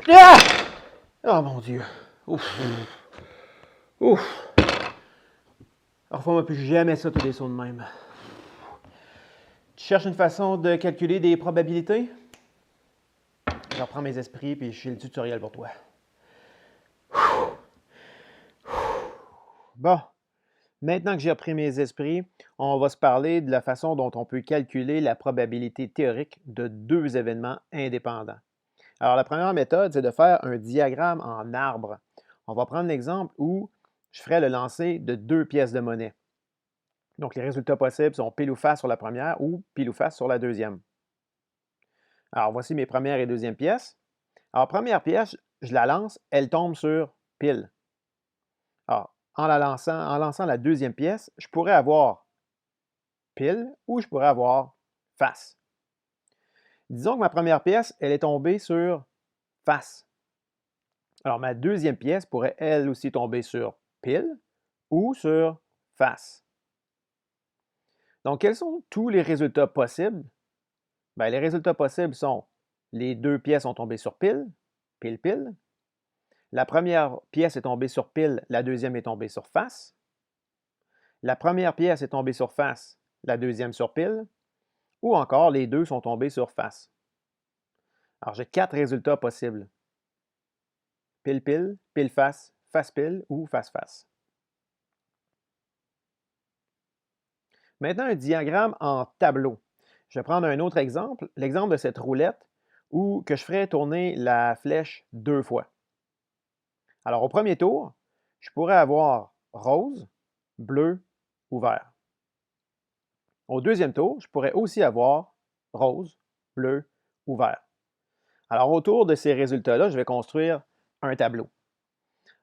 Ah! Oh mon Dieu. Ouf. Ouf. Refais-moi plus jamais ça, tous les sons de même. Tu cherches une façon de calculer des probabilités? Je reprends mes esprits puis je fais le tutoriel pour toi. Bon, maintenant que j'ai repris mes esprits, on va se parler de la façon dont on peut calculer la probabilité théorique de deux événements indépendants. Alors, la première méthode, c'est de faire un diagramme en arbre. On va prendre l'exemple où je ferai le lancer de deux pièces de monnaie. Donc, les résultats possibles sont pile ou face sur la première ou pile ou face sur la deuxième. Alors, voici mes première et deuxième pièces. Alors, première pièce, je la lance, elle tombe sur pile. Alors, en lançant la deuxième pièce, je pourrais avoir pile ou je pourrais avoir face. Disons que ma première pièce, elle est tombée sur face. Alors, ma deuxième pièce pourrait elle aussi tomber sur pile ou sur face. Donc, quels sont tous les résultats possibles? Bien, les résultats possibles sont les deux pièces sont tombées sur pile, pile, pile. La première pièce est tombée sur pile, la deuxième est tombée sur face. La première pièce est tombée sur face, la deuxième sur pile. Ou encore, les deux sont tombés sur face. Alors, j'ai quatre résultats possibles. Pile, pile, pile, face pile ou face, face. Maintenant, un diagramme en tableau. Je vais prendre un autre exemple, l'exemple de cette roulette où que je ferai tourner la flèche deux fois. Alors, au premier tour, je pourrais avoir rose, bleu ou vert. Au deuxième tour, je pourrais aussi avoir rose, bleu ou vert. Alors, autour de ces résultats-là, je vais construire un tableau.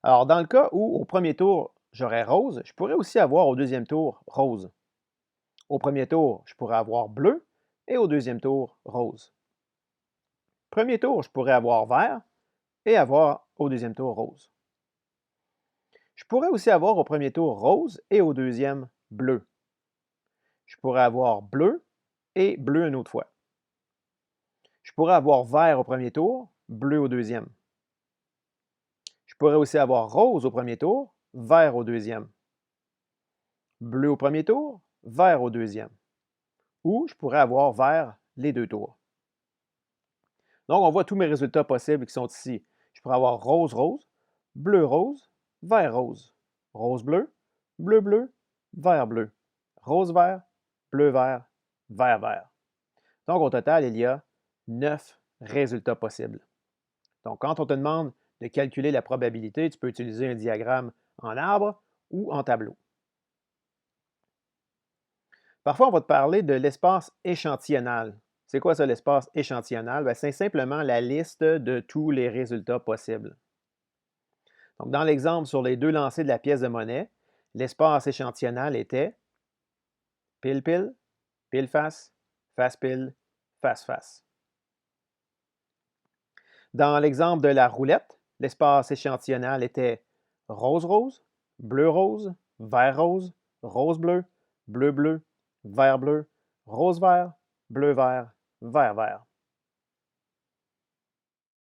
Alors, dans le cas où au premier tour, j'aurais rose, je pourrais aussi avoir au deuxième tour rose. Au premier tour, je pourrais avoir bleu et au deuxième tour, rose. Premier tour, je pourrais avoir vert et avoir au deuxième tour rose. Je pourrais aussi avoir au premier tour rose et au deuxième bleu. Je pourrais avoir bleu et bleu une autre fois. Je pourrais avoir vert au premier tour, bleu au deuxième. Je pourrais aussi avoir rose au premier tour, vert au deuxième. Bleu au premier tour, vert au deuxième. Ou je pourrais avoir vert les deux tours. Donc, on voit tous mes résultats possibles qui sont ici. Je pourrais avoir rose, rose, bleu, rose, vert, rose, rose, bleu, bleu, bleu, vert, bleu, rose, vert, bleu, vert, vert, vert. Donc, au total, il y a 9 résultats possibles. Donc, quand on te demande de calculer la probabilité, tu peux utiliser un diagramme en arbre ou en tableau. Parfois, on va te parler de l'espace échantillonnal. C'est quoi ça, l'espace échantillonnal? Bien, c'est simplement la liste de tous les résultats possibles. Donc, dans l'exemple sur les deux lancers de la pièce de monnaie, l'espace échantillonnal était pile pile, pile face, face pile, face face. Dans l'exemple de la roulette, l'espace échantillonnal était rose rose, bleu rose, vert rose, rose bleu, bleu bleu, vert bleu, rose vert, bleu vert, vert vert.